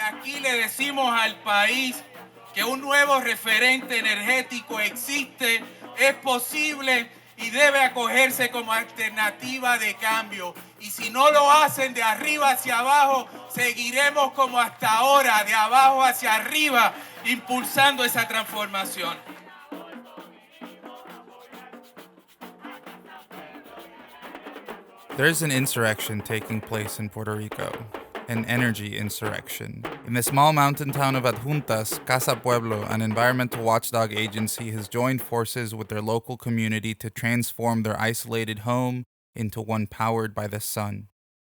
aquí le decimos al país que un nuevo referente energético existe, es posible y debe acogerse como alternativa de cambio. Y si no lo hacen de arriba hacia abajo, seguiremos como hasta ahora, de abajo hacia arriba, impulsando esa transformación. There's an insurrection taking place in Puerto Rico, an energy insurrection. In the small mountain town of Adjuntas, Casa Pueblo, an environmental watchdog agency, has joined forces with their local community to transform their isolated home into one powered by the sun.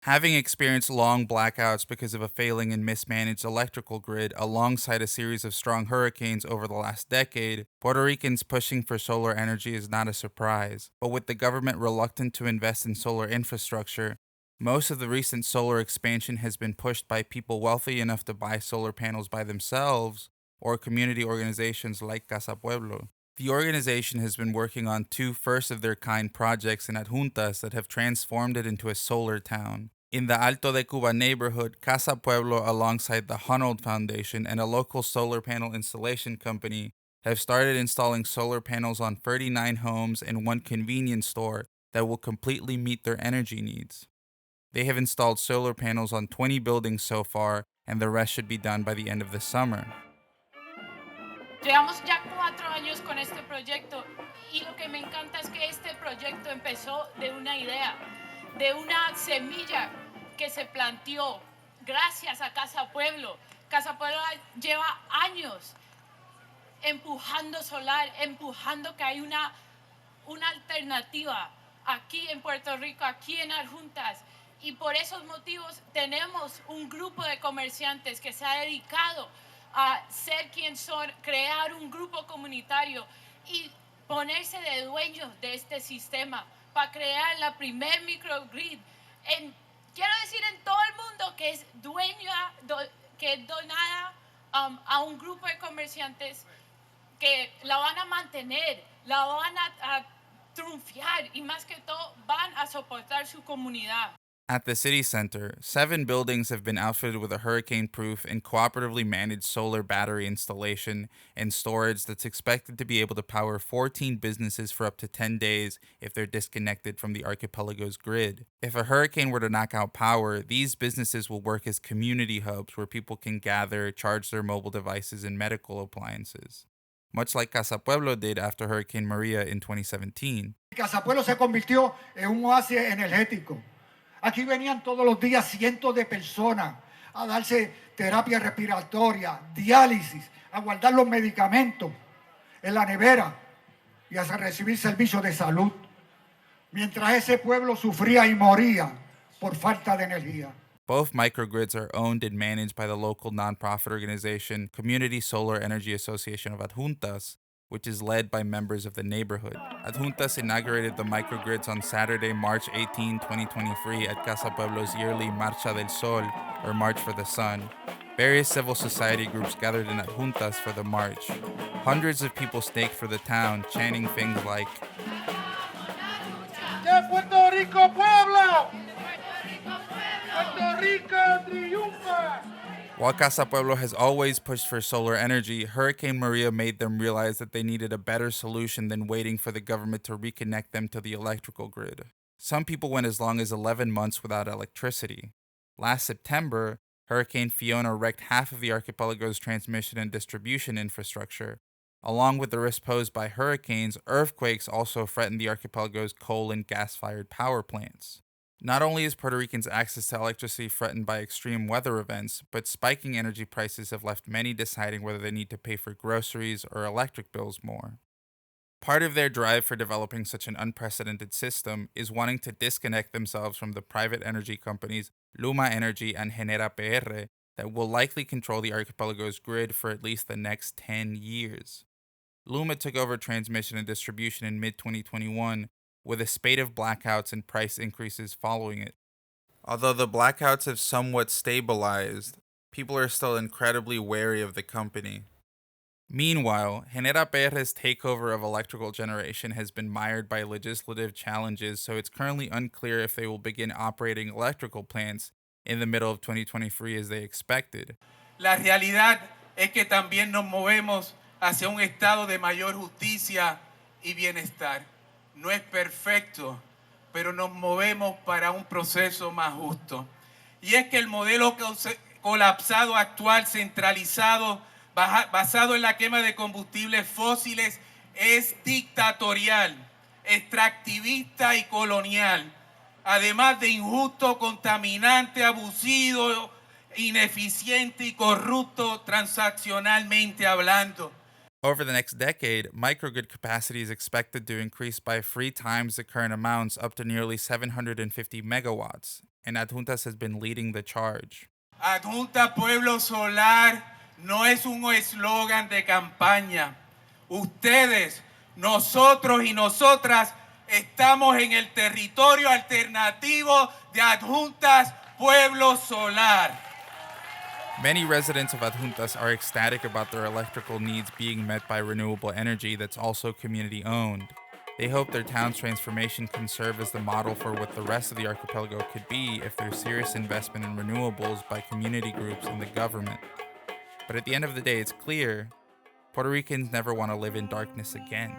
Having experienced long blackouts because of a failing and mismanaged electrical grid alongside a series of strong hurricanes over the last decade, Puerto Ricans pushing for solar energy is not a surprise. But with the government reluctant to invest in solar infrastructure, most of the recent solar expansion has been pushed by people wealthy enough to buy solar panels by themselves or community organizations like Casa Pueblo. The organization has been working on two first-of-their-kind projects in Adjuntas that have transformed it into a solar town. In the Alto de Cuba neighborhood, Casa Pueblo, alongside the Hunold Foundation and a local solar panel installation company, have started installing solar panels on 39 homes and one convenience store that will completely meet their energy needs. They have installed solar panels on 20 buildings so far, and the rest should be done by the end of the summer. Llevamos ya 4 años con este proyecto y lo que me encanta es que este proyecto empezó de una idea, de una semilla que se planteó gracias a Casa Pueblo. Casa Pueblo lleva años empujando solar, empujando que hay una alternativa aquí en Puerto Rico, aquí en Adjuntas. Y por esos motivos tenemos un grupo de comerciantes que se ha dedicado a ser quien son, crear un grupo comunitario y ponerse de dueños de este sistema para crear la primer microgrid. Quiero decir en todo el mundo que es dueña, que es donada a un grupo de comerciantes que la van a mantener, la van a triunfar y más que todo van a soportar su comunidad. At the city center, 7 buildings have been outfitted with a hurricane-proof and cooperatively managed solar battery installation and storage that's expected to be able to power 14 businesses for up to 10 days if they're disconnected from the archipelago's grid. If a hurricane were to knock out power, these businesses will work as community hubs where people can gather, charge their mobile devices and medical appliances, much like Casa Pueblo did after Hurricane Maria in 2017. Casa Pueblo se convirtió en un oasis energético. Aquí venían todos los días cientos de personas a darse terapia respiratoria, diálisis, a guardar los medicamentos en la nevera y a recibir servicios de salud, mientras ese pueblo sufría y moría por falta de energía. Both microgrids are owned and managed by the local nonprofit organization Community Solar Energy Association of Adjuntas, which is led by members of the neighborhood. Adjuntas inaugurated the microgrids on Saturday, March 18, 2023 at Casa Pueblo's yearly Marcha del Sol, or March for the Sun. Various civil society groups gathered in Adjuntas for the march. Hundreds of people staked for the town, chanting things like, ¡Que Puerto Rico Pueblo! ¡Puerto Rico triunfa! While Casa Pueblo has always pushed for solar energy, Hurricane Maria made them realize that they needed a better solution than waiting for the government to reconnect them to the electrical grid. Some people went as long as 11 months without electricity. Last September, Hurricane Fiona wrecked half of the archipelago's transmission and distribution infrastructure. Along with the risk posed by hurricanes, earthquakes also threatened the archipelago's coal and gas-fired power plants. Not only is Puerto Ricans' access to electricity threatened by extreme weather events, but spiking energy prices have left many deciding whether they need to pay for groceries or electric bills more. Part of their drive for developing such an unprecedented system is wanting to disconnect themselves from the private energy companies Luma Energy and Genera PR that will likely control the archipelago's grid for at least the next 10 years. Luma took over transmission and distribution in mid-2021, with a spate of blackouts and price increases following it. Although the blackouts have somewhat stabilized, people are still incredibly wary of the company. Meanwhile, Genera PR's takeover of electrical generation has been mired by legislative challenges, so it's currently unclear if they will begin operating electrical plants in the middle of 2023 as they expected. La realidad es que también nos movemos hacia un estado de mayor justicia y bienestar. No es perfecto, pero nos movemos para un proceso más justo. Y es que el modelo colapsado actual, centralizado, basado en la quema de combustibles fósiles, es dictatorial, extractivista y colonial, además de injusto, contaminante, abusivo, ineficiente y corrupto transaccionalmente hablando. Over the next decade, microgrid capacity is expected to increase by 3 times the current amounts, up to nearly 750 megawatts, and Adjuntas has been leading the charge. Adjunta Pueblo Solar no es un eslogan de campaña. Ustedes, nosotros y nosotras estamos en el territorio alternativo de Adjuntas Pueblo Solar. Many residents of Adjuntas are ecstatic about their electrical needs being met by renewable energy that's also community owned. They hope their town's transformation can serve as the model for what the rest of the archipelago could be if there's serious investment in renewables by community groups and the government. But at the end of the day, it's clear Puerto Ricans never want to live in darkness again.